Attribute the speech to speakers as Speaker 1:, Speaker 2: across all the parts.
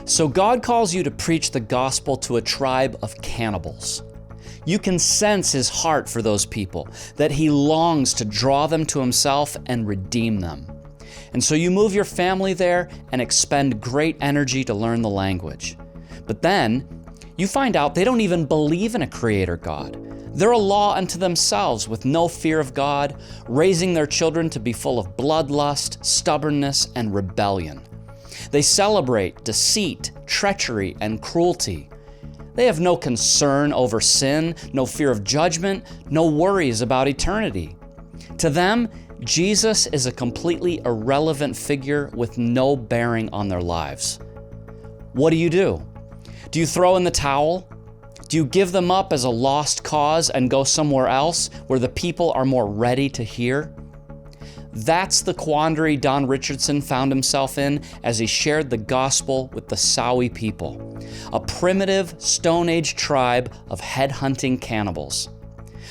Speaker 1: So God calls you to preach the gospel to a tribe of cannibals. You can sense his heart for those people, that he longs to draw them to himself and redeem them. And so you move your family there and expend great energy to learn the language. But then you find out they don't even believe in a creator God. They're a law unto themselves with no fear of God, raising their children to be full of bloodlust, stubbornness, and rebellion. They celebrate deceit, treachery, and cruelty. They have no concern over sin, no fear of judgment, no worries about eternity. To them, Jesus is a completely irrelevant figure with no bearing on their lives. What do? Do you throw in the towel? Do you give them up as a lost cause and go somewhere else where the people are more ready to hear? That's the quandary Don Richardson found himself in as he shared the gospel with the Sawi people, a primitive Stone Age tribe of headhunting cannibals.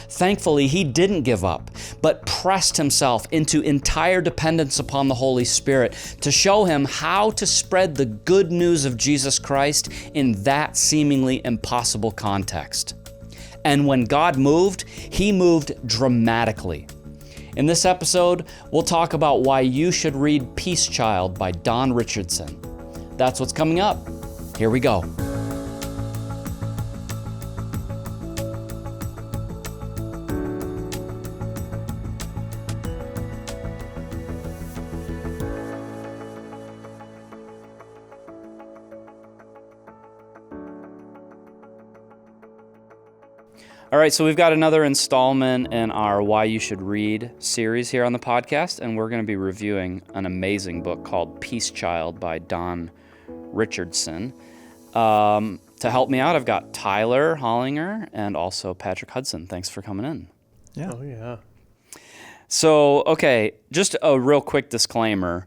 Speaker 1: Thankfully, he didn't give up, but pressed himself into entire dependence upon the Holy Spirit to show him how to spread the good news of Jesus Christ in that seemingly impossible context. And when God moved, he moved dramatically. In this episode, we'll talk about why you should read Peace Child by Don Richardson. That's what's coming up. Here we go. All right, so we've got another installment in our Why You Should Read series here on the podcast, and we're going to be reviewing an amazing book called Peace Child by Don Richardson. To help me out, I've got Tyler Hollinger and also Patrick Hudson. Thanks for coming in.
Speaker 2: Yeah. Oh, yeah.
Speaker 1: So, okay, just a real quick disclaimer.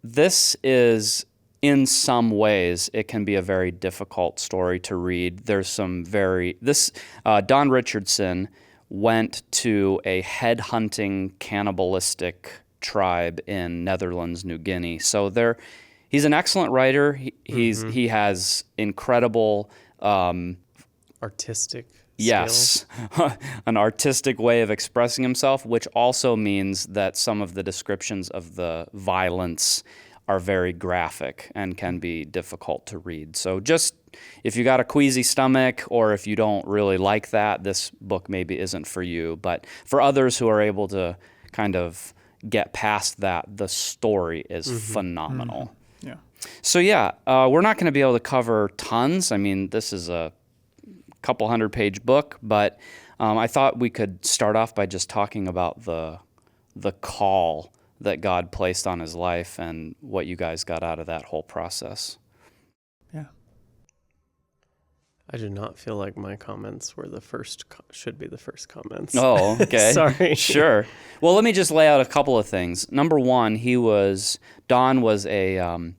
Speaker 1: This is, in some ways, it can be a very difficult story to read. There's some Don Richardson went to a headhunting cannibalistic tribe in Netherlands, New Guinea. So he's an excellent writer. He has incredible
Speaker 2: artistic
Speaker 1: skills. An artistic way of expressing himself, which also means that some of the descriptions of the violence are very graphic and can be difficult to read. So just if you got a queasy stomach or if you don't really like that, this book maybe isn't for you. But for others who are able to kind of get past that, the story is phenomenal.
Speaker 2: Yeah.
Speaker 1: So we're not going to be able to cover tons. I mean, this is a couple 100-page book, but I thought we could start off by just talking about the call that God placed on his life and what you guys got out of that whole process.
Speaker 2: Yeah. I do not feel like my comments were should be the first comments.
Speaker 1: Oh, okay.
Speaker 2: Sorry.
Speaker 1: Sure. Well, let me just lay out a couple of things. Number one, Don was a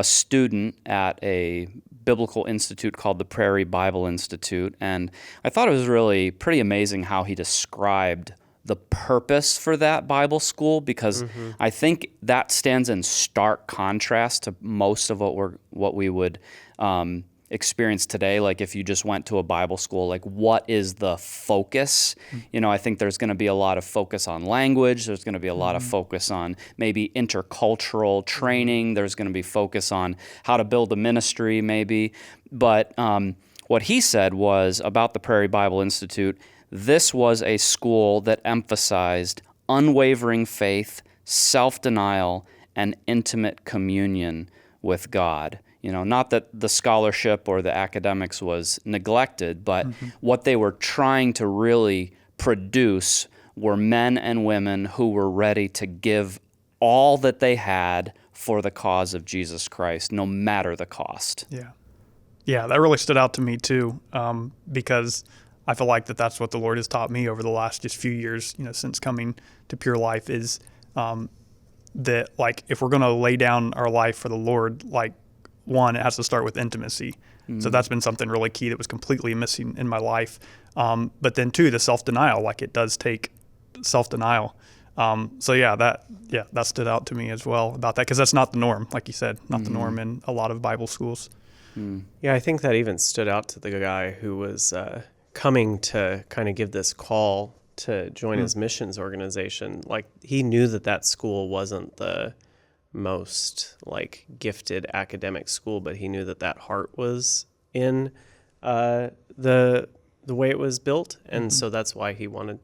Speaker 1: student at a biblical institute called the Prairie Bible Institute, and I thought it was really pretty amazing how he described the purpose for that Bible school, because I think that stands in stark contrast to most of what we would experience today. Like if you just went to a Bible school, like what is the focus? You know, I think there's going to be a lot of focus on language. There's going to be a lot of focus on maybe intercultural training. There's going to be focus on how to build a ministry maybe. But what he said was about the Prairie Bible Institute, this was a school that emphasized unwavering faith, self-denial, and intimate communion with God. You know, not that the scholarship or the academics was neglected, but what they were trying to really produce were men and women who were ready to give all that they had for the cause of Jesus Christ, no matter the cost.
Speaker 3: Yeah. Yeah, that really stood out to me too, because I feel like that's what the Lord has taught me over the last just few years, since coming to Pure Life, is that like if we're going to lay down our life for the Lord, like one, it has to start with intimacy. So that's been something really key that was completely missing in my life. But then two, the self-denial, like it does take self-denial. That stood out to me as well about that, because that's not the norm, like you said, not the norm in a lot of Bible schools.
Speaker 2: Yeah, I think that even stood out to the guy who was coming to kind of give this call to join his missions organization. Like, he knew that school wasn't the most like gifted academic school, but he knew that heart was in the way it was built, and so that's why he wanted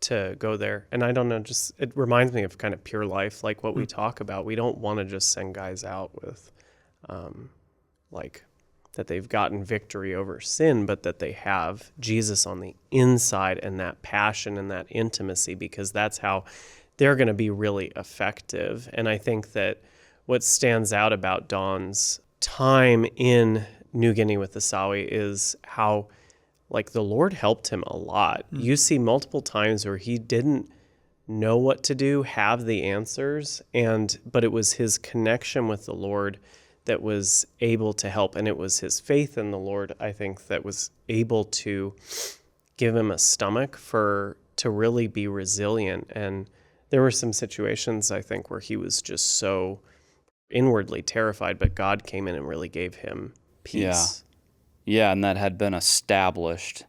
Speaker 2: to go there. And I don't know, just it reminds me of kind of Pure Life, like what we talk about. We don't want to just send guys out with like that they've gotten victory over sin, but that they have Jesus on the inside and that passion and that intimacy, because that's how they're going to be really effective. And I think that what stands out about Don's time in New Guinea with the Sawi is how, like, the Lord helped him a lot. You see multiple times where he didn't know what to do, have the answers, but it was his connection with the Lord that was able to help, and it was his faith in the Lord, I think, that was able to give him a stomach to really be resilient. And there were some situations, I think, where he was just so inwardly terrified, but God came in and really gave him peace.
Speaker 1: Yeah, and that had been established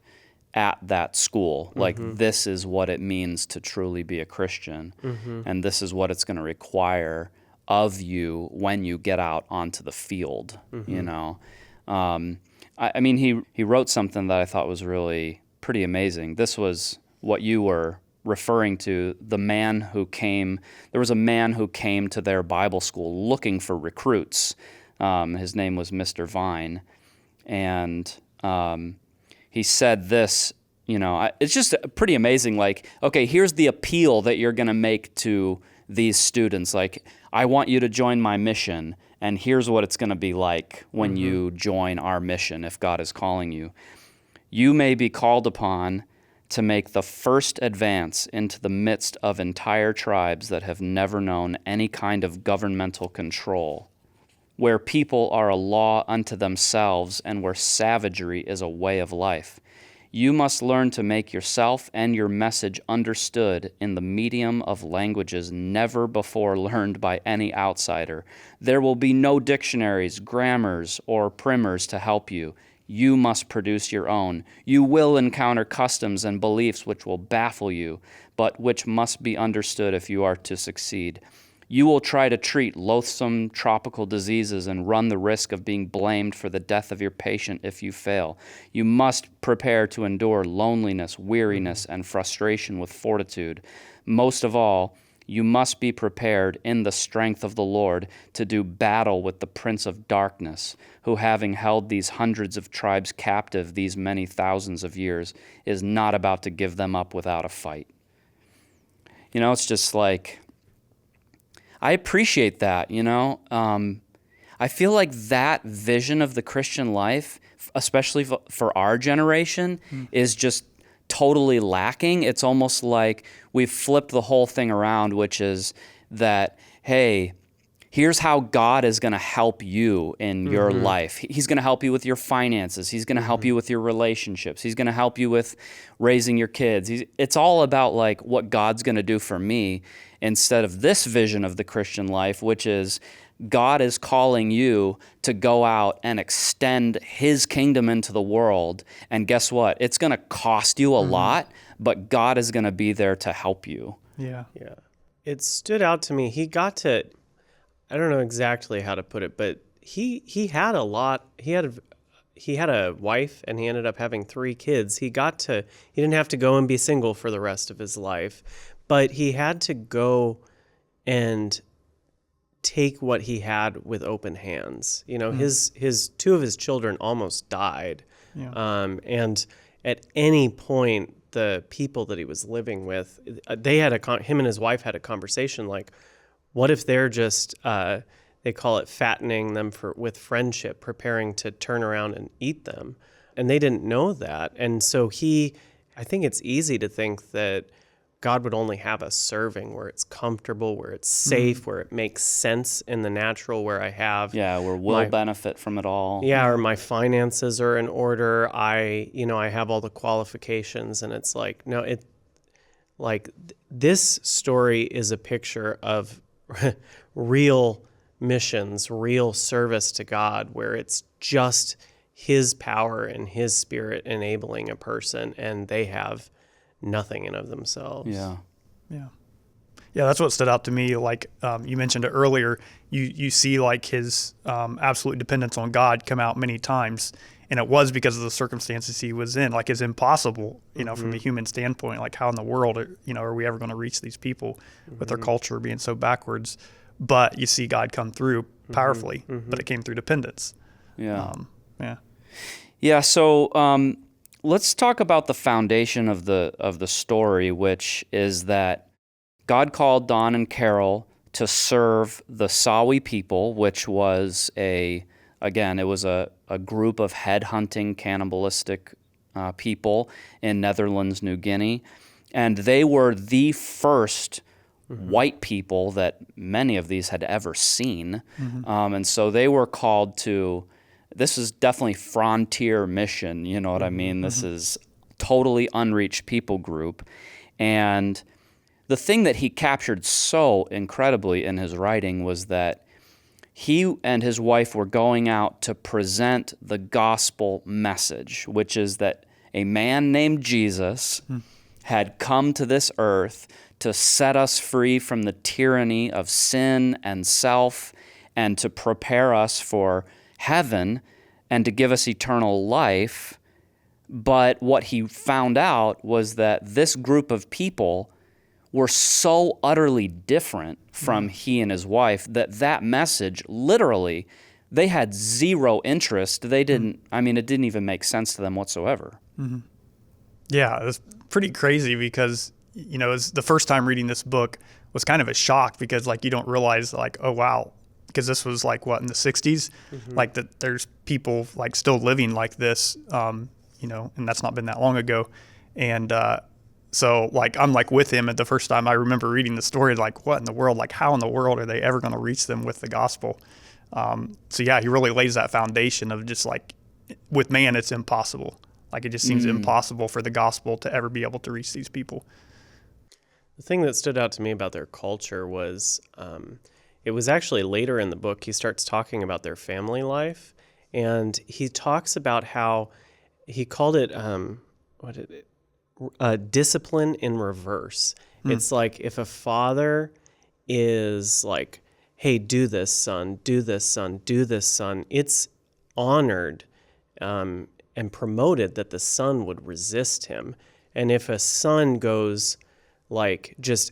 Speaker 1: at that school. Like, this is what it means to truly be a Christian, and this is what it's going to require of you when you get out onto the field, you know. I mean, he wrote something that I thought was really pretty amazing. This was what you were referring to, there was a man who came to their Bible school looking for recruits. His name was Mr. Vine. And he said this, you know, it's just pretty amazing. Like, okay, here's the appeal that you're going to make to these students. Like, I want you to join my mission, and here's what it's going to be like when you join our mission, if God is calling you. You may be called upon to make the first advance into the midst of entire tribes that have never known any kind of governmental control, where people are a law unto themselves and where savagery is a way of life. You must learn to make yourself and your message understood in the medium of languages never before learned by any outsider. There will be no dictionaries, grammars, or primers to help you. You must produce your own. You will encounter customs and beliefs which will baffle you, but which must be understood if you are to succeed. You will try to treat loathsome tropical diseases and run the risk of being blamed for the death of your patient if you fail. You must prepare to endure loneliness, weariness, and frustration with fortitude. Most of all, you must be prepared in the strength of the Lord to do battle with the prince of darkness, who, having held these hundreds of tribes captive these many thousands of years, is not about to give them up without a fight. You know, it's just like, I appreciate that, you know. I feel like that vision of the Christian life, especially for our generation, is just totally lacking. It's almost like we've flipped the whole thing around, which is that, hey, here's how God is going to help you in your life. He's going to help you with your finances. He's going to help you with your relationships. He's going to help you with raising your kids. It's all about like what God's going to do for me, instead of this vision of the Christian life, which is God is calling you to go out and extend his kingdom into the world. And guess what? It's going to cost you a lot, but God is going to be there to help you.
Speaker 3: Yeah.
Speaker 2: Yeah. It stood out to me. He got to, I don't know exactly how to put it, but he had a lot. He had a wife, and he ended up having 3 kids. He didn't have to go and be single for the rest of his life, but he had to go and take what he had with open hands. You know, his 2 of his children almost died. Yeah. And at any point, the people that he was living with, him and his wife had a conversation like, what if they're just, they call it fattening them with friendship, preparing to turn around and eat them. And they didn't know that. And so I think it's easy to think that God would only have us serving where it's comfortable, where it's safe, where it makes sense in the natural, where I have...
Speaker 1: Yeah, where we'll benefit from it all.
Speaker 2: Yeah, or my finances are in order. I have all the qualifications, and it's like, no, like this story is a picture of real missions, real service to God, where it's just his power and his spirit enabling a person, and they have nothing in of themselves.
Speaker 1: Yeah.
Speaker 3: Yeah, that's what stood out to me. Like you mentioned it earlier, you see like his absolute dependence on God come out many times, and it was because of the circumstances he was in. Like it's impossible, from a human standpoint. Like how in the world, are we ever going to reach these people with their culture being so backwards? But you see God come through powerfully, but it came through dependence.
Speaker 1: Yeah.
Speaker 3: Yeah.
Speaker 1: So let's talk about the foundation of the story, which is that God called Don and Carol to serve the Sawi people, which was a group of headhunting, cannibalistic people in Netherlands, New Guinea. And they were the first white people that many of these had ever seen. And so they were called to, this is definitely frontier mission, you know what I mean? This is totally unreached people group. And the thing that he captured so incredibly in his writing was that he and his wife were going out to present the gospel message, which is that a man named Jesus had come to this earth to set us free from the tyranny of sin and self, and to prepare us for heaven and to give us eternal life. But what he found out was that this group of people were so utterly different from he and his wife that message, literally, they had zero interest. They didn't, it didn't even make sense to them whatsoever.
Speaker 3: Yeah, it was pretty crazy because, it's the first time reading this book was kind of a shock because, like, you don't realize, like, oh, wow, because this was, like, in the 60s? Like, that there's people, like, still living like this, and that's not been that long ago. And so, like, I'm, like, with him at the first time I remember reading the story, like, what in the world? Like, how in the world are they ever going to reach them with the gospel? So, yeah, he really lays that foundation of just, like, with man, it's impossible. Like, it just seems impossible for the gospel to ever be able to reach these people.
Speaker 2: The thing that stood out to me about their culture was it was actually later in the book he starts talking about their family life, and he talks about how he called it discipline in reverse. It's like if a father is like, hey, do this, son, do this, son, do this, son, it's honored and promoted that the son would resist him. And if a son goes like just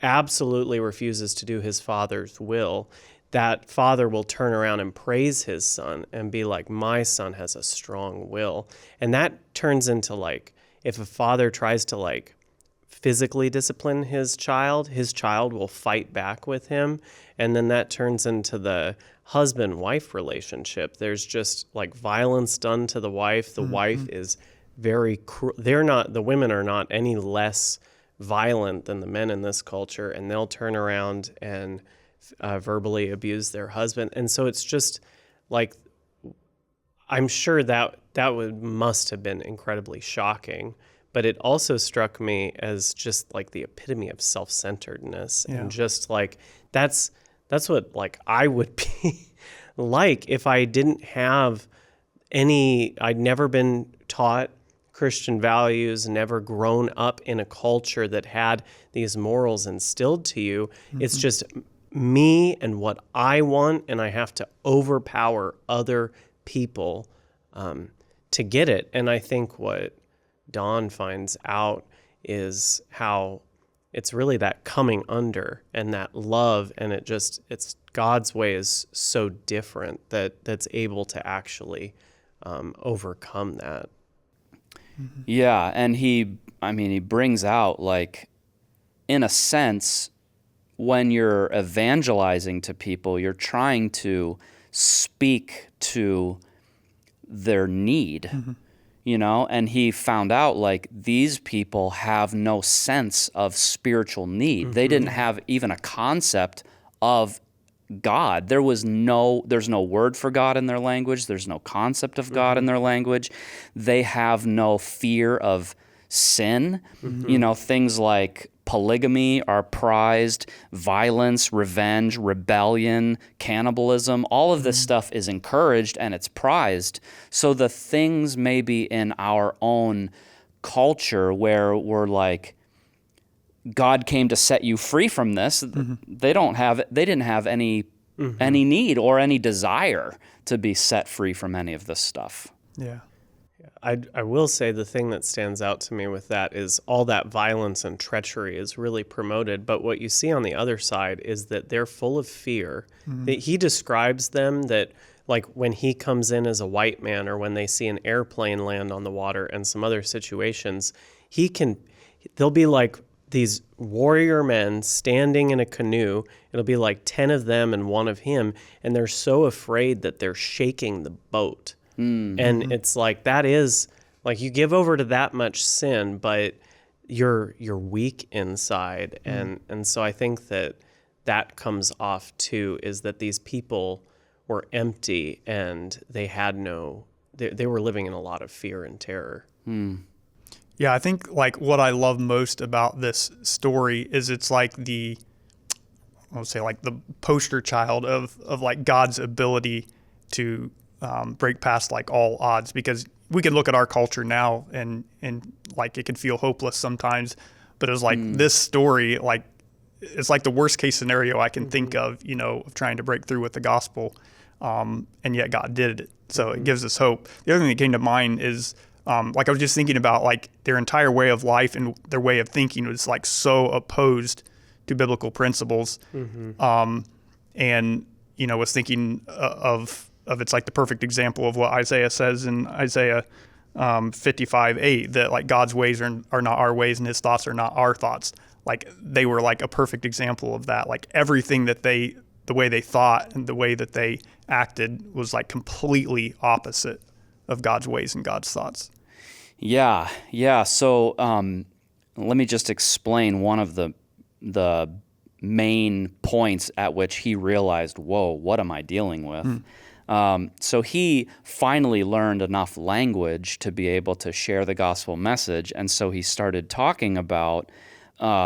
Speaker 2: absolutely refuses to do his father's will, that father will turn around and praise his son and be like, my son has a strong will. And that turns into like, if a father tries to like physically discipline his child will fight back with him. And then that turns into the husband-wife relationship. There's just like violence done to the wife. The wife is very the women are not any less violent than the men in this culture, and they'll turn around and verbally abuse their husband. And so it's just like, I'm sure that must have been incredibly shocking, but it also struck me as just like the epitome of self-centeredness. And just like that's what like I would be like if I didn't have I'd never been taught Christian values, never grown up in a culture that had these morals instilled to you. It's just me and what I want, and I have to overpower other people to get it. And I think what Don finds out is how it's really that coming under and that love, and it's God's way is so different that's able to actually overcome that.
Speaker 1: Yeah, and he brings out, like, in a sense, when you're evangelizing to people, you're trying to speak to their need, and he found out, like, these people have no sense of spiritual need. They didn't have even a concept of God. There's no word for God in their language. There's no concept of God in their language. They have no fear of sin. Things like polygamy are prized, violence, revenge, rebellion, cannibalism, all of this stuff is encouraged and it's prized. So the things maybe in our own culture where we're like, God came to set you free from this, they didn't have any need or any desire to be set free from any of this stuff.
Speaker 3: Yeah.
Speaker 2: I will say the thing that stands out to me with that is all that violence and treachery is really promoted. But what you see on the other side is that they're full of fear. That he describes them that, like, when he comes in as a white man or when they see an airplane land on the water and some other situations, they'll be like these warrior men standing in a canoe. It'll be like 10 of them and one of him. And they're so afraid that they're shaking the boat. And it's like, that is like, you give over to that much sin, but you're weak inside. And so I think that comes off too, is that these people were empty and they had they were living in a lot of fear and terror.
Speaker 3: Yeah, I think like what I love most about this story is it's like the poster child of like God's ability to break past like all odds, because we can look at our culture now and like it can feel hopeless sometimes, but it's like this story, like it's like the worst case scenario I can think of, of trying to break through with the gospel, and yet God did it. So it gives us hope. The other thing that came to mind is like I was just thinking about like their entire way of life and their way of thinking was like so opposed to biblical principles, and was thinking of it's like the perfect example of what Isaiah says in Isaiah 55:8, that like God's ways are not our ways and his thoughts are not our thoughts. Like they were like a perfect example of that. Like everything that the way they thought and the way that they acted was like completely opposite of God's ways and God's thoughts.
Speaker 1: Yeah. So let me just explain one of the main points at which he realized, whoa, what am I dealing with? So he finally learned enough language to be able to share the gospel message, and so he started talking about,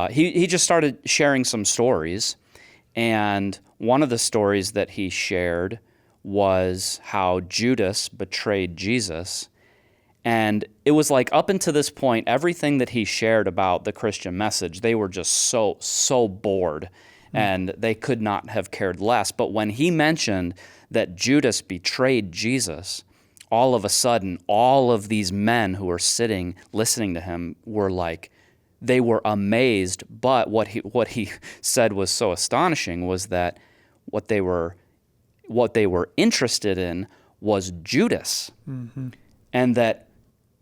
Speaker 1: he just started sharing some stories, and one of the stories that he shared was how Judas betrayed Jesus, and it was like up until this point, everything that he shared about the Christian message, they were just so bored, and they could not have cared less. But when he mentioned that Judas betrayed Jesus, all of a sudden, all of these men who were sitting, listening to him, were like, they were amazed. But what he said was so astonishing was that what they were interested in was Judas. And that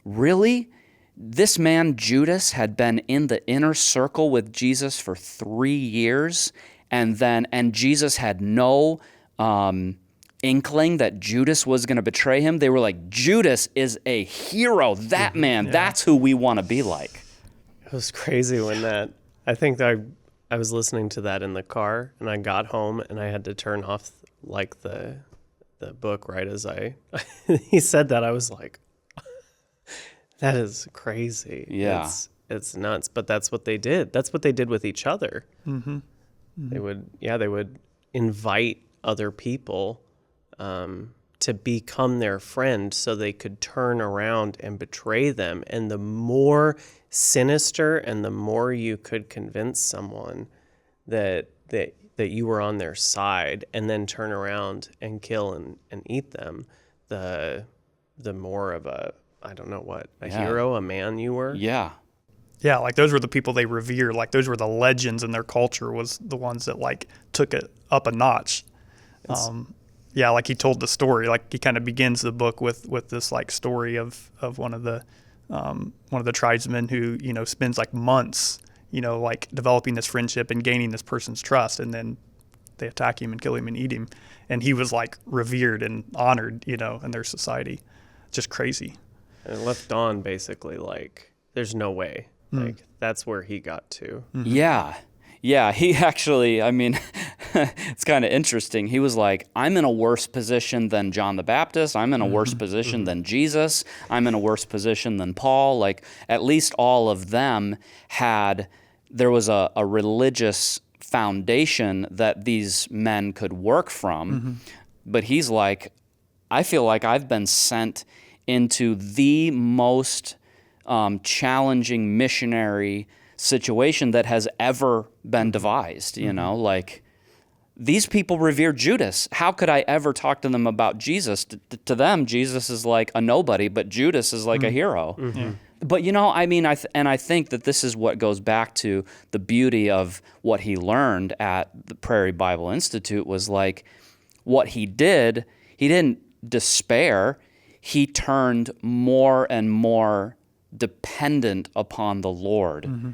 Speaker 1: really, this man Judas had been in the inner circle with Jesus for 3 years, and Jesus had no inkling that Judas was going to betray him. They were like, Judas is a hero. That man, that's who we want to be like.
Speaker 2: It was crazy when I think I was listening to that in the car, and I got home and I had to turn off like the book right as he said that. I was like, that is crazy.
Speaker 1: Yeah.
Speaker 2: It's nuts, but that's what they did. That's what they did with each other. They would invite other people to become their friend so they could turn around and betray them. And the more sinister and the more you could convince someone that you were on their side and then turn around and kill and eat them, the more of a hero, a man you were.
Speaker 1: Yeah.
Speaker 3: Yeah, like those were the people they revere. Like those were the legends in their culture, was the ones that like took it up a notch. Like he told the story. Like he kind of begins the book with this like story of one of the tribesmen who spends like months like developing this friendship and gaining this person's trust, and then they attack him and kill him and eat him, and he was like revered and honored in their society. Just crazy.
Speaker 2: And it left Don basically like, there's no way. Like that's where he got to.
Speaker 1: Yeah. He actually, I mean, it's kind of interesting. He was like, I'm in a worse position than John the Baptist. I'm in a worse position than Jesus. I'm in a worse position than Paul. Like, at least all of them there was a religious foundation that these men could work from. But he's like, I feel like I've been sent into the most challenging missionary situation that has ever been devised, you know, like these people revere Judas. How could I ever talk to them about Jesus? To them, Jesus is like a nobody, but Judas is like a hero. But, you know, I mean, I think that this is what goes back to the beauty of what he learned at the Prairie Bible Institute was like what he didn't despair. He turned more and more dependent upon the Lord.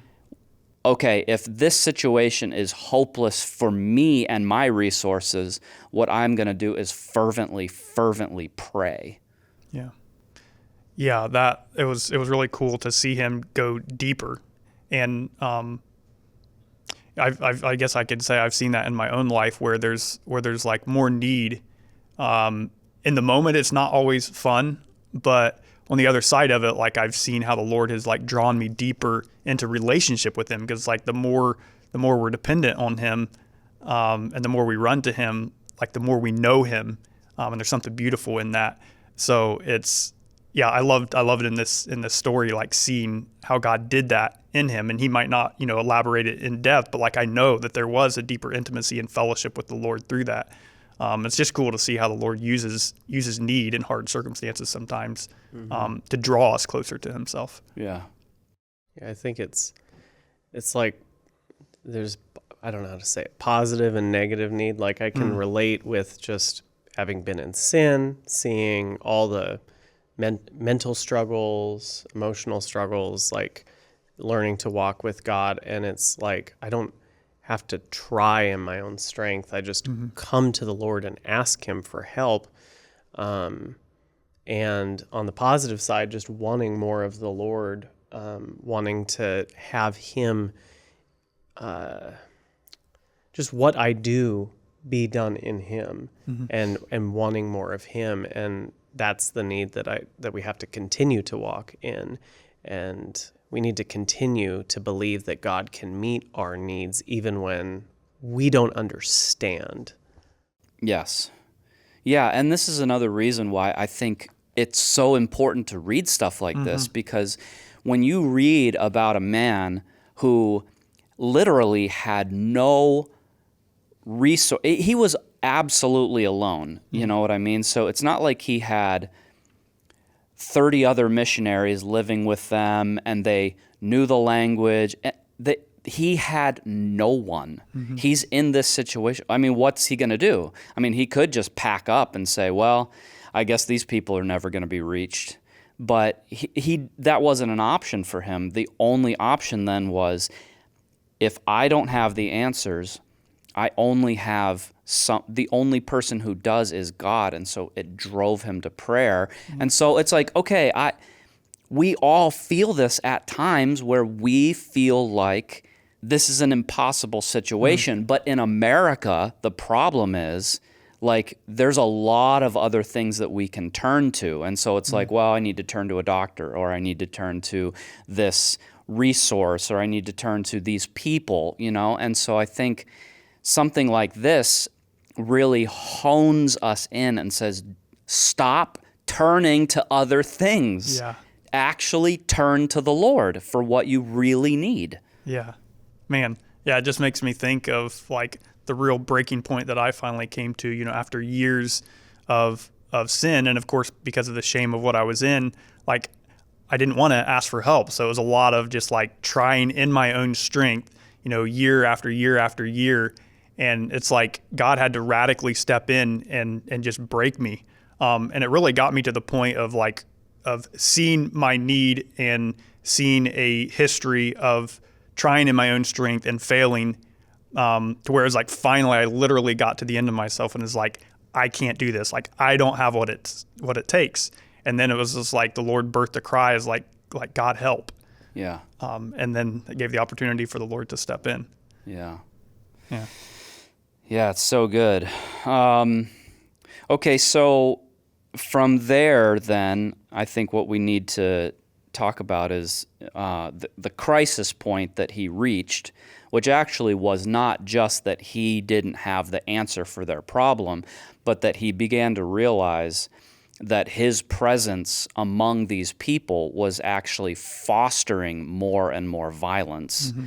Speaker 1: Okay, if this situation is hopeless for me and my resources, what I'm going to do is fervently pray.
Speaker 3: Yeah. Yeah, that it was really cool to see him go deeper. And I guess I could say I've seen that in my own life where there's like more need. In the moment, it's not always fun, but on the other side of it, like I've seen how the Lord has like drawn me deeper into relationship with him, because like the more we're dependent on him, and the more we run to him, like the more we know him, and there's something beautiful in that. So I loved it in this story, like seeing how God did that in him, and he might not, you know, elaborate it in depth, but like I know that there was a deeper intimacy and fellowship with the Lord through that. It's just cool to see how the Lord uses need in hard circumstances sometimes to draw us closer to himself.
Speaker 1: Yeah,
Speaker 2: I think it's like there's, I don't know how to say it, positive and negative need. Like I can relate with just having been in sin, seeing all the mental struggles, emotional struggles, like learning to walk with God. And it's like, I don't have to try in my own strength. I just come to the Lord and ask him for help. And on the positive side, just wanting more of the Lord, wanting to have him, just what I do be done in him, and wanting more of him. And that's the need that we have to continue to walk in. And we need to continue to believe that God can meet our needs even when we don't understand.
Speaker 1: Yes. Yeah, and this is another reason why I think it's so important to read stuff like this, because when you read about a man who literally had no resource, he was absolutely alone, you know what I mean? So it's not like he had 30 other missionaries living with them and they knew the language. He had no one. He's in this situation. I mean, what's he going to do? I mean, he could just pack up and say, well, I guess these people are never going to be reached. But that wasn't an option for him. The only option then was, if I don't have the answers, I only have the only person who does is God. And so it drove him to prayer. And so it's like, okay, we all feel this at times where we feel like this is an impossible situation. But in America, the problem is, like, there's a lot of other things that we can turn to. And so it's like, well, I need to turn to a doctor, or I need to turn to this resource, or I need to turn to these people, you know? And so I think something like this really hones us in and says, stop turning to other things.
Speaker 3: Yeah.
Speaker 1: Actually turn to the Lord for what you really need.
Speaker 3: Yeah. Man. Yeah, it just makes me think of like the real breaking point that I finally came to, you know, after years of sin. And of course, because of the shame of what I was in, like I didn't want to ask for help. So it was a lot of just like trying in my own strength, you know, year after year after year. And it's like God had to radically step in and just break me. And it really got me to the point of seeing my need and seeing a history of trying in my own strength and failing, to where it's like finally I literally got to the end of myself and is like, I can't do this. Like I don't have what it takes. And then it was just like the Lord birthed a cry as like God help.
Speaker 1: Yeah.
Speaker 3: And then it gave the opportunity for the Lord to step in.
Speaker 1: Yeah.
Speaker 3: Yeah.
Speaker 1: Yeah, it's so good. Okay, so from there, then, I think what we need to talk about is the crisis point that he reached, which actually was not just that he didn't have the answer for their problem, but that he began to realize that his presence among these people was actually fostering more and more violence. Mm-hmm.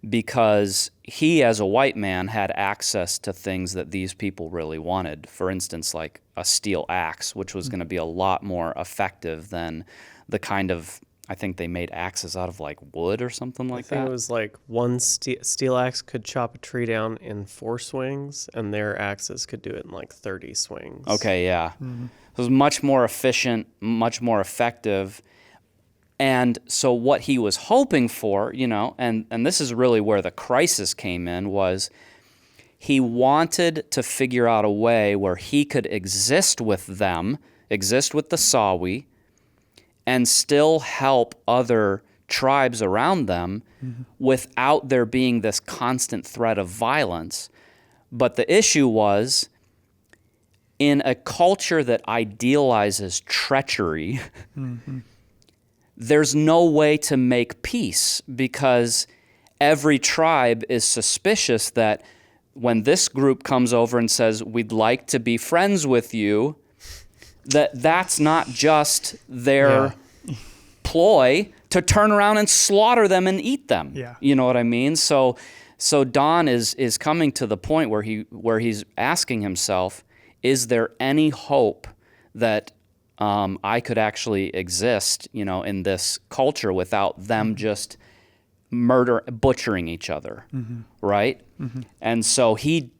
Speaker 1: Because he, as a white man, had access to things that these people really wanted. For instance, like a steel axe, which was going to be a lot more effective than the kind of, I think they made axes out of like wood or something like that.
Speaker 2: I think it was like one steel axe could chop a tree down in 4 swings, and their axes could do it in like 30 swings.
Speaker 1: Okay, yeah. Mm-hmm. It was much more efficient, much more effective. And so what he was hoping for, and this is really where the crisis came in, was he wanted to figure out a way where he could exist with them, exist with the Sawi, and still help other tribes around them without there being this constant threat of violence. But the issue was, in a culture that idealizes treachery, there's no way to make peace, because every tribe is suspicious that when this group comes over and says, we'd like to be friends with you, that's not just their ploy to turn around and slaughter them and eat them.
Speaker 3: Yeah.
Speaker 1: You know what I mean? So Don is coming to the point where he's asking himself, is there any hope that I could actually exist, in this culture without them just butchering each other, right? Mm-hmm. And so he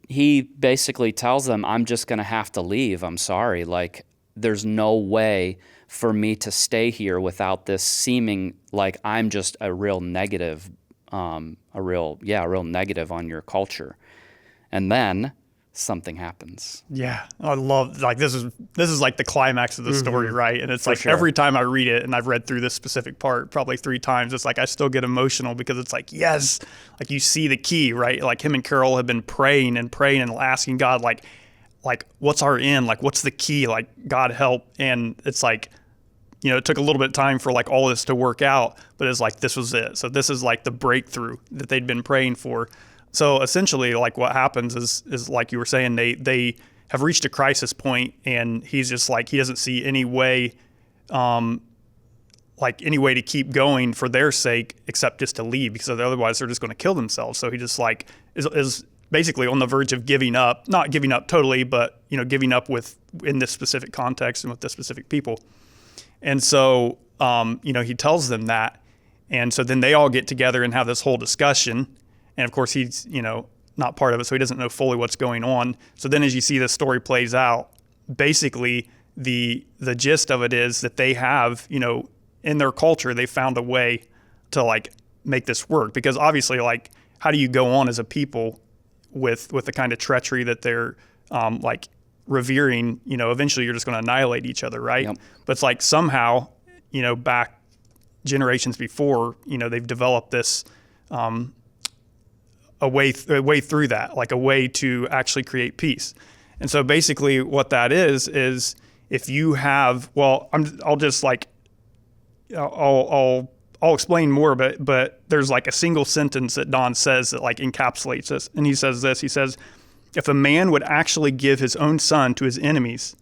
Speaker 1: basically tells them, I'm just going to have to leave. I'm sorry. Like, there's no way for me to stay here without this seeming like I'm just a real negative, a real negative on your culture. And then something happens.
Speaker 3: Yeah, I love, like, this is like the climax of the story, right? And it's like every time I read it, and I've read through this specific part probably 3 times, it's like I still get emotional, because it's like, yes, like you see the key, right? Like him and Carol have been praying and asking God, like what's our end? Like, what's the key? Like, God help. And it's like, it took a little bit of time for like all this to work out, but it's like, this was it. So this is like the breakthrough that they'd been praying for. So essentially, like, what happens is like you were saying, they have reached a crisis point, and he's just like, he doesn't see any way to keep going for their sake except just to leave, because otherwise they're just going to kill themselves. So he just like is basically on the verge of giving up, not giving up totally, but giving up in this specific context and with this specific people. And so he tells them that, and so then they all get together and have this whole discussion. And of course, he's, not part of it, so he doesn't know fully what's going on. So then as you see the story plays out, basically the gist of it is that they have, in their culture, they found a way to like make this work. Because obviously, like, how do you go on as a people with the kind of treachery that they're like revering? Eventually you're just going to annihilate each other, right? Yep. But it's like somehow, back generations before, they've developed this a way through that, like a way to actually create peace. And so basically what that is if you have, well, I'll explain more, but there's like a single sentence that Don says that like encapsulates this. And he says this, he says, if a man would actually give his own son to his enemies,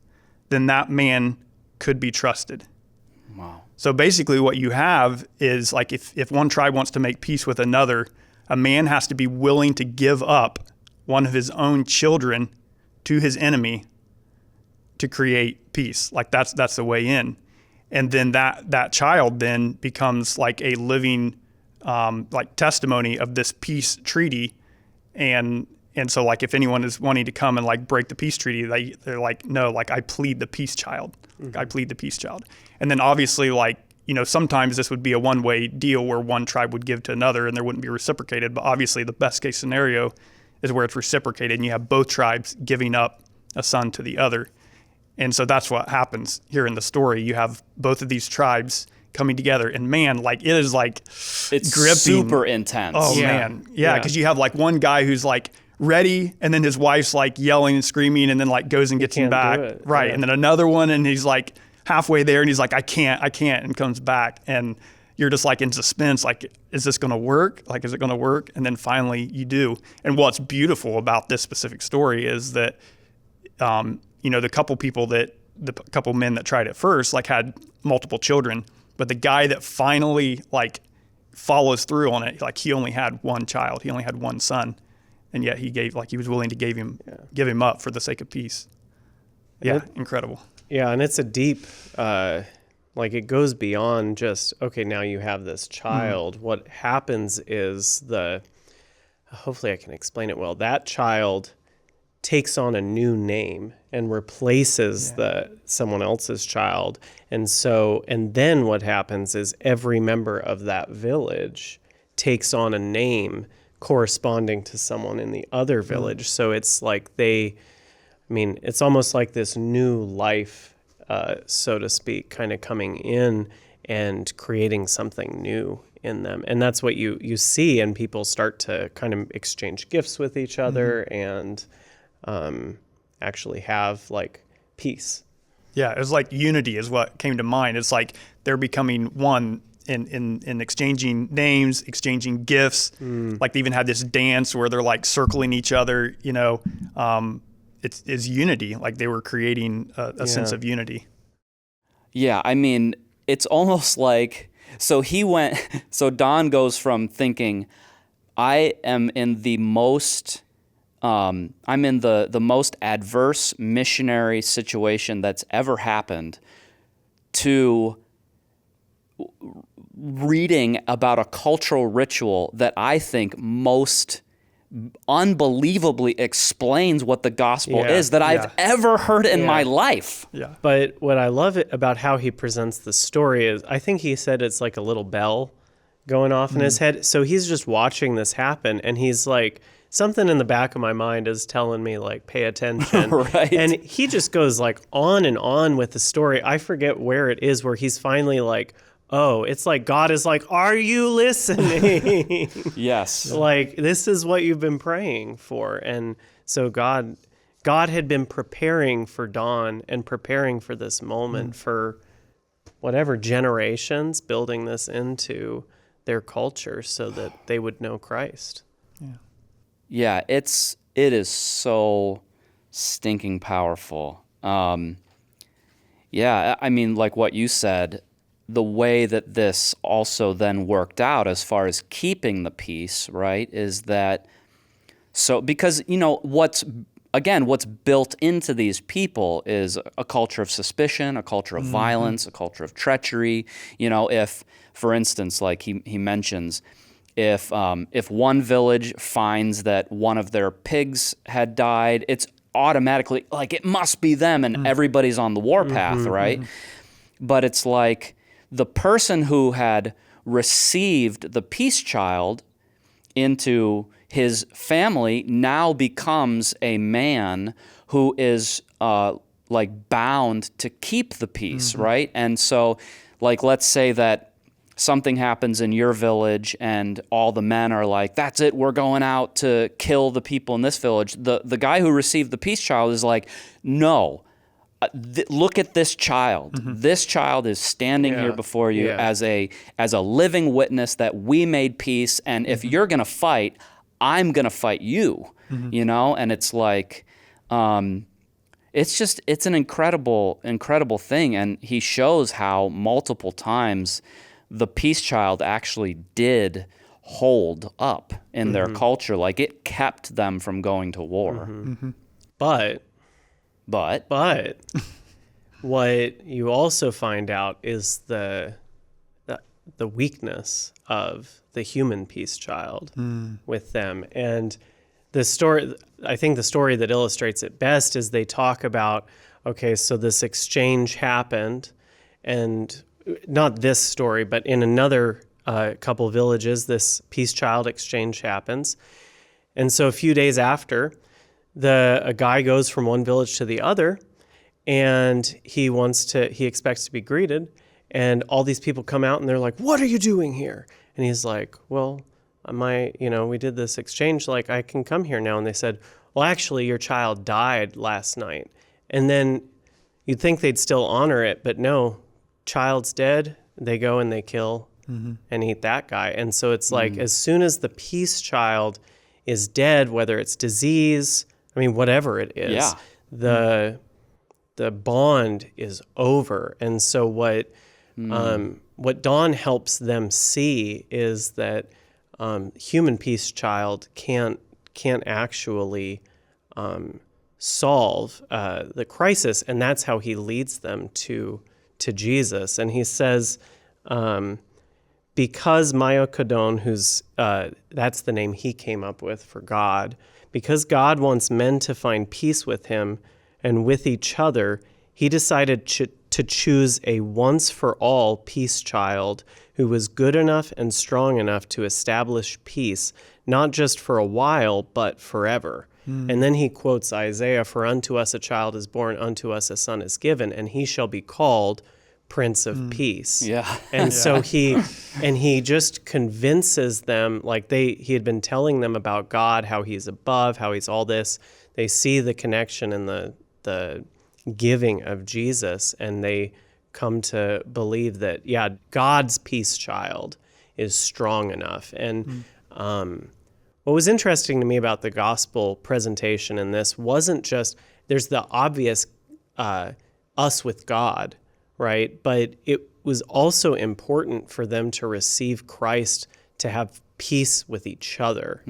Speaker 3: then that man could be trusted.
Speaker 1: Wow.
Speaker 3: So basically what you have is like, if one tribe wants to make peace with another, a man has to be willing to give up one of his own children to his enemy to create peace. Like that's the way in. And then that child then becomes like a living like testimony of this peace treaty. And so like if anyone is wanting to come and like break the peace treaty, they're like, no, like I plead the peace child. Mm-hmm. I plead the peace child. And then obviously like, sometimes this would be a one-way deal where one tribe would give to another and there wouldn't be reciprocated. But obviously the best case scenario is where it's reciprocated and you have both tribes giving up a son to the other. And so that's what happens here in the story. You have both of these tribes coming together, and man, like it's
Speaker 1: gripping.
Speaker 3: Super
Speaker 1: intense.
Speaker 3: Oh man. Yeah. Cause you have like one guy who's like ready, and then his wife's like yelling and screaming, and then like goes and gets him back. Right. And then another one, and he's like halfway there, and he's like, I can't, and comes back. And you're just like in suspense, like, is this going to work? Like, is it going to work? And then finally you do. And what's beautiful about this specific story is that, the couple men that tried it first, like, had multiple children, but the guy that finally like follows through on it, like, he only had one child, he only had one son, and yet he was willing to give him up for the sake of peace. Yeah, incredible.
Speaker 2: Yeah, and it's a deep, it goes beyond just, okay, now you have this child. What happens is hopefully I can explain it well, that child takes on a new name and replaces someone else's child. And then what happens is every member of that village takes on a name corresponding to someone in the other village. So it's like it's almost like this new life, so to speak, kind of coming in and creating something new in them. And that's what you see, and people start to kind of exchange gifts with each other and actually have like peace.
Speaker 3: Yeah, it was like unity is what came to mind. It's like they're becoming one in exchanging names, exchanging gifts. Like they even had this dance where they're like circling each other, it's unity. Like they were creating a sense of unity.
Speaker 1: Yeah, I mean, it's almost like, so Don goes from thinking, I am in the most adverse missionary situation that's ever happened, to reading about a cultural ritual that I think most unbelievably explains what the gospel is that I've ever heard in my life.
Speaker 2: Yeah. But what I love about how he presents the story is, I think he said it's like a little bell going off in his head. So he's just watching this happen, and he's like, something in the back of my mind is telling me, like, pay attention.
Speaker 1: Right.
Speaker 2: And he just goes like on and on with the story. I forget where it is where he's finally like, oh, it's like God is like, are you listening?
Speaker 1: Yes.
Speaker 2: Like, this is what you've been praying for. And so God had been preparing for Don and preparing for this moment for whatever generations, building this into their culture so that they would know Christ.
Speaker 3: Yeah.
Speaker 1: Yeah, it is so stinking powerful. I mean, like what you said, the way that this also then worked out as far as keeping the peace, right, is that, so because, what's built into these people is a culture of suspicion, a culture of violence, a culture of treachery. If, for instance, like he mentions, if one village finds that one of their pigs had died, it's automatically like it must be them, and everybody's on the warpath, right? But it's like the person who had received the peace child into his family now becomes a man who is like bound to keep the peace, right? And so, like, let's say that something happens in your village and all the men are like, that's it, we're going out to kill the people in this village. The guy who received the peace child is like, no, look at this child. This child is standing here before you as a living witness that we made peace, and if you're going to fight, I'm going to fight you, and it's like, it's an incredible thing. And he shows how multiple times the peace child actually did hold up in their culture. Like, it kept them from going to war.
Speaker 2: But what you also find out is the weakness of the human peace child with them. And I think the story that illustrates it best is they talk about, okay, so this exchange happened, and not this story, but in another couple villages, this peace child exchange happens. And so a few days after, a guy goes from one village to the other, and he expects to be greeted, and all these people come out and they're like, what are you doing here? And he's like, well, we did this exchange, like I can come here now. And they said, well, actually your child died last night. And then you'd think they'd still honor it, but no, child's dead. They go and they kill and eat that guy. And so it's like, as soon as the peace child is dead, whether it's disease, whatever it is, the bond is over. And so what Don helps them see is that human peace child can't actually solve the crisis, and that's how he leads them to Jesus. And he says, because Mayokodon, who's that's the name he came up with for God, because God wants men to find peace with him and with each other, he decided to choose a once-for-all peace child who was good enough and strong enough to establish peace, not just for a while, but forever. And then he quotes Isaiah, for unto us a child is born, unto us a son is given, and he shall be called Prince of Peace.
Speaker 1: Yeah.
Speaker 2: And so he just convinces them, like he had been telling them about God, how he's above, how he's all this. They see the connection in the giving of Jesus, and they come to believe that, God's peace child is strong enough. And what was interesting to me about the gospel presentation in this wasn't just, there's the obvious us with God, right? But it was also important for them to receive Christ to have peace with each other.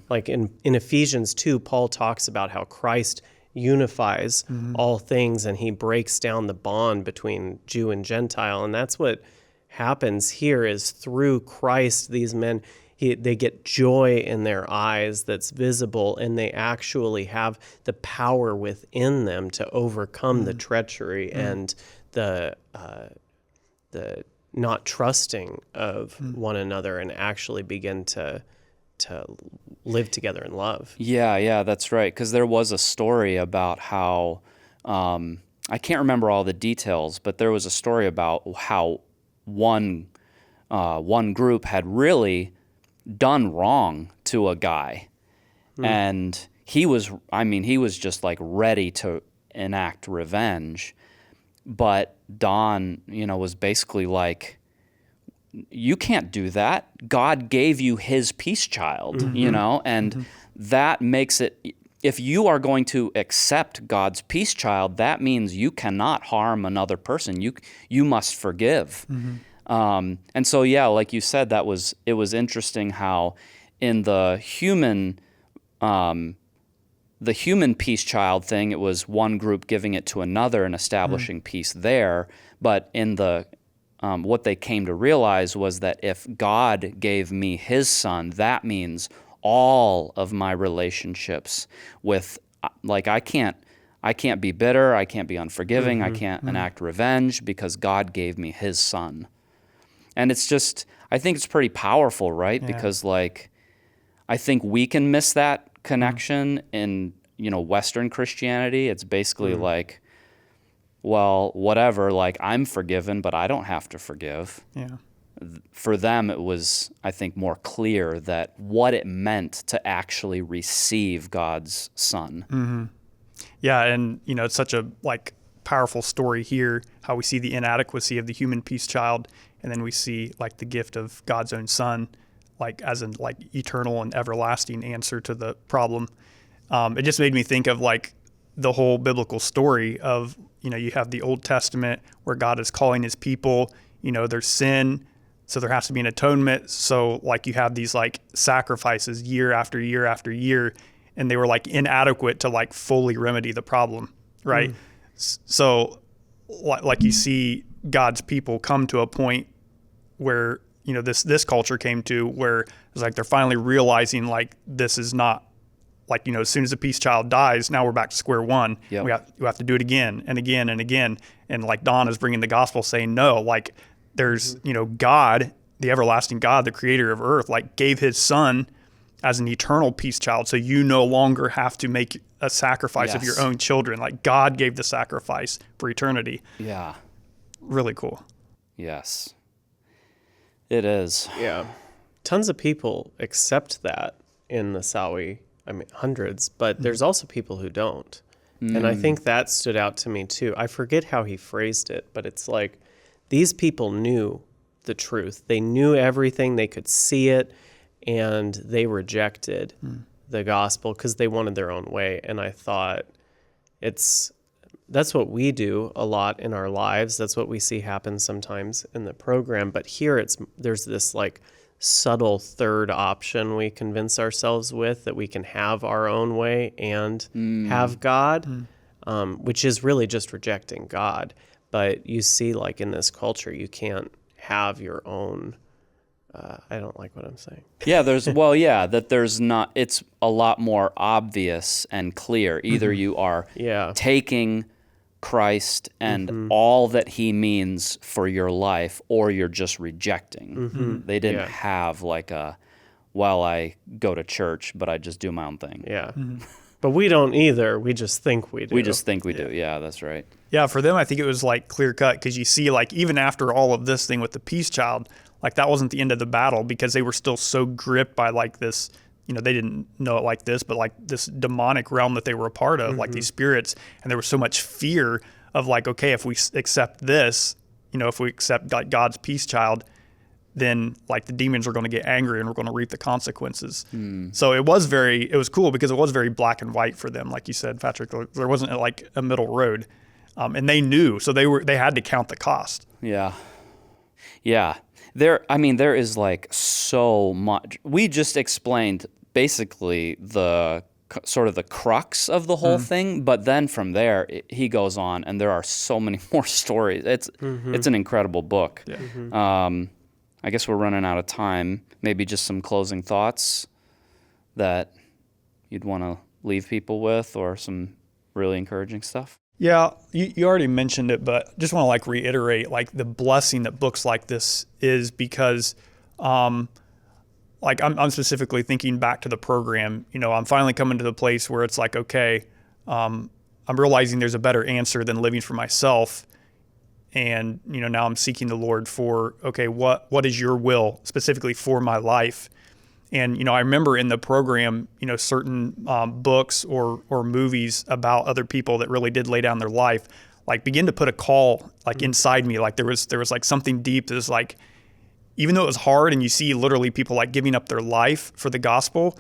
Speaker 2: Like in Ephesians 2, Paul talks about how Christ unifies all things, and he breaks down the bond between Jew and Gentile. And that's what happens here, is through Christ, these men, they get joy in their eyes that's visible, and they actually have the power within them to overcome the treachery and the not trusting of one another, and actually begin to live together in love.
Speaker 1: Yeah, that's right. Because there was a story about how, I can't remember all the details, but there was a story about how one group had really done wrong to a guy. And he was just like ready to enact revenge. But Don, was basically like, you can't do that. God gave you his peace child, and that makes it, if you are going to accept God's peace child, that means you cannot harm another person. You must forgive. And so, like you said, it was interesting how in the human peace child thing, it was one group giving it to another and establishing peace there. But in the what they came to realize was that if God gave me his son, that means all of my relationships with, like, I can't be bitter, I can't be unforgiving, I can't enact revenge, because God gave me his son. And it's just, I think it's pretty powerful, right? Yeah. Because, like, I think we can miss that connection in, Western Christianity. It's basically like, well, whatever, like, I'm forgiven, but I don't have to forgive. Yeah. For them, it was, I think, more clear that what it meant to actually receive God's son.
Speaker 3: Yeah, and, it's such a, powerful story here, how we see the inadequacy of the human peace child, and then we see, the gift of God's own son, as an, eternal and everlasting answer to the problem. It just made me think of, the whole biblical story of, you have the Old Testament where God is calling his people, there's sin, so there has to be an atonement. So you have these sacrifices year after year after year, and they were inadequate to fully remedy the problem, right? So you see God's people come to a point where, this culture came to where it's they're finally realizing this is not, as soon as a peace child dies, now we're back to square one. Yep. We have to do it again and again and again. And Don is bringing the gospel saying, no, there's, God, the everlasting God, the creator of earth, gave his son as an eternal peace child. So you no longer have to make a sacrifice of your own children. God gave the sacrifice for eternity.
Speaker 1: Yeah.
Speaker 3: Really cool.
Speaker 1: Yes. It is.
Speaker 2: Yeah. tons of people accept that in the Sawi, I mean, hundreds, but there's also people who don't. And I think that stood out to me too. I forget how he phrased it, but it's like these people knew the truth. They knew everything. They could see it, and they rejected the gospel because they wanted their own way. And I thought that's what we do a lot in our lives. That's what we see happen sometimes in the program. But here there's this like subtle third option we convince ourselves with, that we can have our own way and have God, which is really just rejecting God. But you see, like in this culture, you can't have your own. I don't like what I'm saying.
Speaker 1: Yeah, there's not. It's a lot more obvious and clear. Either you are taking Christ and all that he means for your life, or you're just rejecting. They didn't have like I go to church, but I just do my own thing.
Speaker 2: Yeah. But we don't either. We just think we do.
Speaker 1: We just think we do. Yeah, that's right.
Speaker 3: Yeah, for them, I think it was like clear cut, because you see, like, even after all of this thing with the peace child, like that wasn't the end of the battle, because they were still so gripped by like this, they didn't know it like this, but like this demonic realm that they were a part of, like these spirits. And there was so much fear of like, okay, if we accept this, if we accept like God's peace child, then like the demons are going to get angry and we're going to reap the consequences. So it was cool, because it was very black and white for them. Like you said, Patrick, there wasn't like a middle road. And they knew, so they had to count the cost.
Speaker 1: Yeah. There is like so much. We just explained basically the sort of the crux of the whole thing, but then from there he goes on, and there are so many more stories. It's an incredible book. Yeah. I guess we're running out of time. Maybe just some closing thoughts that you'd want to leave people with, or some really encouraging stuff.
Speaker 3: Yeah, you already mentioned it, but just want to like reiterate like the blessing that books like this is, because like I'm specifically thinking back to the program. I'm finally coming to the place where it's like, okay, I'm realizing there's a better answer than living for myself. And, now I'm seeking the Lord for, okay, what is your will specifically for my life? And, I remember in the program, certain books or movies about other people that really did lay down their life, like begin to put a call like inside me. Like there was like something deep that was like, even though it was hard, and you see literally people like giving up their life for the gospel,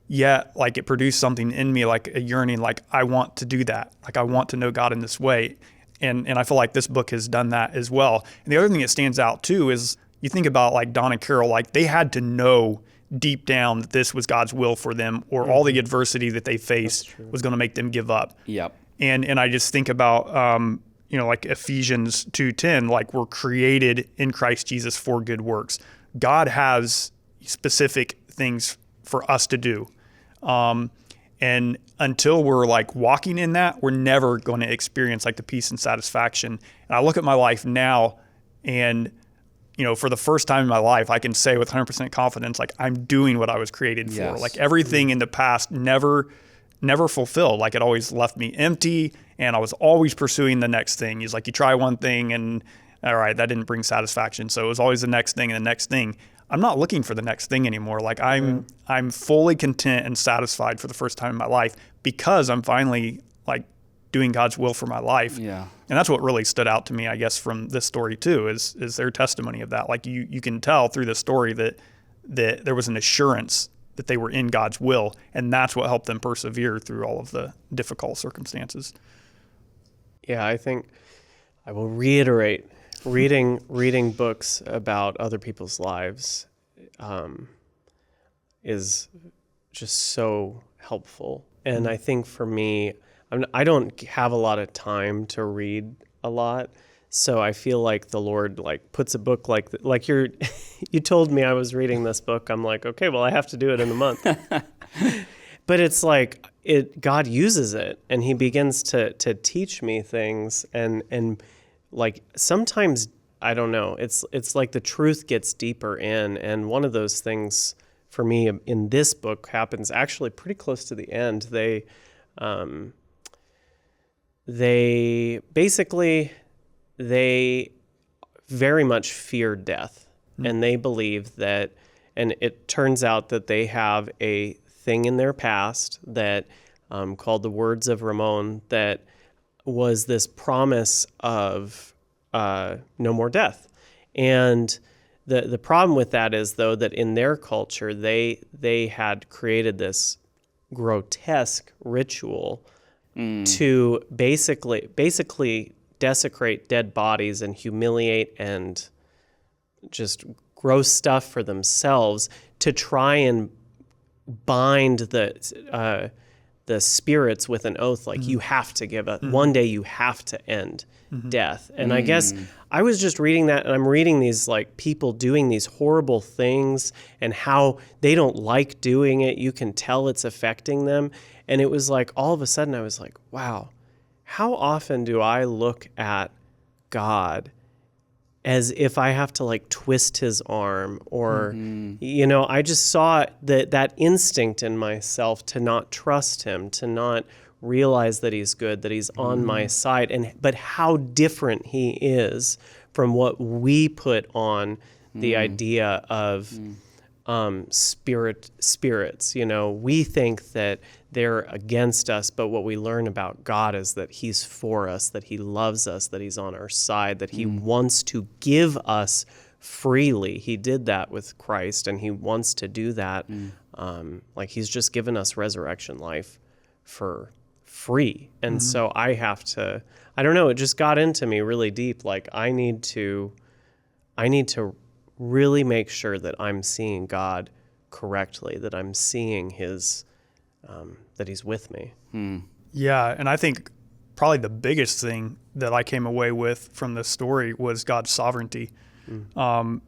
Speaker 3: yet like it produced something in me, like a yearning, like I want to do that. Like I want to know God in this way. And I feel like this book has done that as well. And the other thing that stands out too is you think about like Don and Carol, like they had to know deep down that this was God's will for them, or all the adversity that they faced was going to make them give up.
Speaker 1: Yep.
Speaker 3: And I just think about, like Ephesians 2:10, like we're created in Christ Jesus for good works. God has specific things for us to do. And until we're like walking in that, we're never going to experience like the peace and satisfaction. And I look at my life now, and for the first time in my life, I can say with 100% confidence, like I'm doing what I was created for.
Speaker 1: Yes.
Speaker 3: Like everything in the past never fulfilled. Like it always left me empty, and I was always pursuing the next thing. It's like you try one thing and all right, that didn't bring satisfaction. So it was always the next thing and the next thing. I'm not looking for the next thing anymore. Like I'm fully content and satisfied for the first time in my life, because I'm finally like doing God's will for my life.
Speaker 1: Yeah.
Speaker 3: And that's what really stood out to me, I guess, from this story too, is their testimony of that. Like you can tell through the story that there was an assurance that they were in God's will, and that's what helped them persevere through all of the difficult circumstances.
Speaker 2: Yeah, I think I will reiterate, reading books about other people's lives is just so helpful. And I think for me, I don't have a lot of time to read a lot, so I feel like the Lord like puts a book like you told me I was reading this book. I'm like, okay, well I have to do it in a month. But it's like God uses it, and He begins to teach me things, and like sometimes I don't know. It's like the truth gets deeper in, and one of those things for me in this book happens actually pretty close to the end. They very much fear death, and they believe that And it turns out that they have a thing in their past that called the Words of Ramon that was this promise of no more death. And the problem with that is, though, that in their culture, they had created this grotesque ritual to basically desecrate dead bodies and humiliate and just gross stuff for themselves to try and bind the spirits with an oath, like you have to give up. One day you have to end death. And I guess I was just reading that, and I'm reading these like people doing these horrible things and how they don't like doing it. You can tell it's affecting them. And it was like, all of a sudden I was like, wow, how often do I look at God as if I have to like twist his arm or, I just saw that instinct in myself to not trust him, to not realize that he's good, that he's on my side, but how different he is from what we put on the idea of spirits. We think that they're against us, but what we learn about God is that he's for us, that he loves us, that he's on our side, that he wants to give us freely. He did that with Christ, and he wants to do that. Like he's just given us resurrection life for free. And so I don't know, it just got into me really deep. Like I need to really make sure that I'm seeing God correctly, that I'm seeing his, that he's with me.
Speaker 3: Yeah, and I think probably the biggest thing that I came away with from this story was God's sovereignty. Don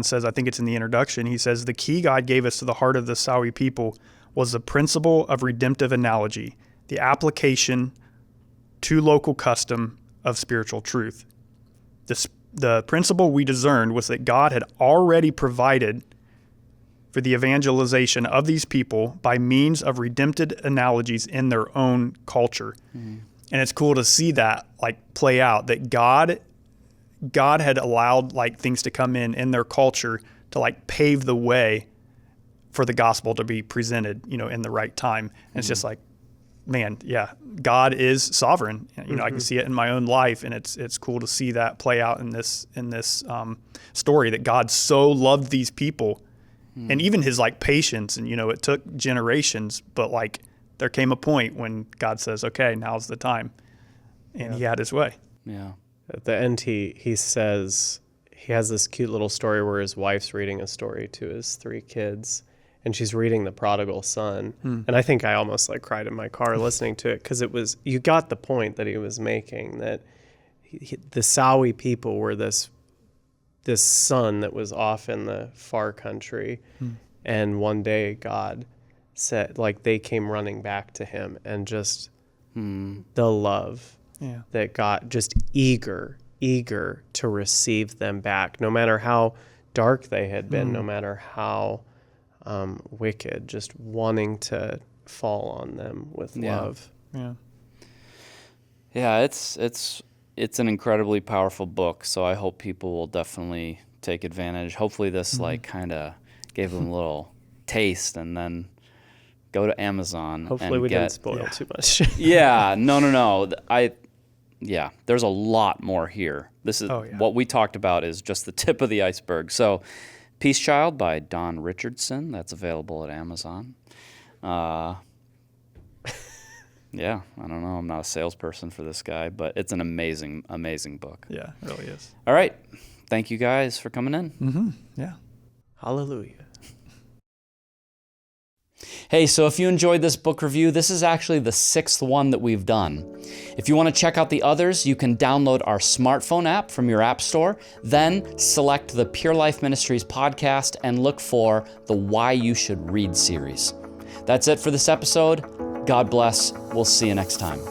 Speaker 3: says, I think it's in the introduction, he says, the key God gave us to the heart of the Sawi people was the principle of redemptive analogy, the application to local custom of spiritual truth. The principle we discerned was that God had already provided for the evangelization of these people by means of redemptive analogies in their own culture. And it's cool to see that like play out, that God had allowed like things to come in their culture to like pave the way for the gospel to be presented, in the right time. And it's just like, man, yeah, God is sovereign. I can see it in my own life, and it's cool to see that play out in this story, that God so loved these people, and even his like patience. And it took generations, but like there came a point when God says, "Okay, now's the time," and he had his way.
Speaker 2: Yeah. At the end, he says he has this cute little story where his wife's reading a story to his 3 kids. And she's reading The Prodigal Son. And I think I almost like cried in my car listening to it, because you got the point that he was making, that the Sawi people were this son that was off in the far country. And one day God said, like they came running back to him, and just the love that God, just eager to receive them back, no matter how dark they had been, no matter how wicked, just wanting to fall on them with love.
Speaker 1: Yeah, it's an incredibly powerful book, so I hope people will definitely take advantage. Hopefully this like kind of gave them a little taste, and then go to Amazon.
Speaker 2: Hopefully we didn't spoil too much.
Speaker 1: No. There's a lot more here. This is what we talked about is just the tip of the iceberg. So Peace Child by Don Richardson. That's available at Amazon. I don't know. I'm not a salesperson for this guy, but it's an amazing, amazing book.
Speaker 3: Yeah, it really is.
Speaker 1: All right. Thank you guys for coming in.
Speaker 3: Yeah.
Speaker 2: Hallelujah.
Speaker 1: Hey, so if you enjoyed this book review, this is actually the 6th one that we've done. If you want to check out the others, you can download our smartphone app from your app store, then select the Pure Life Ministries podcast and look for the Why You Should Read series. That's it for this episode. God bless. We'll see you next time.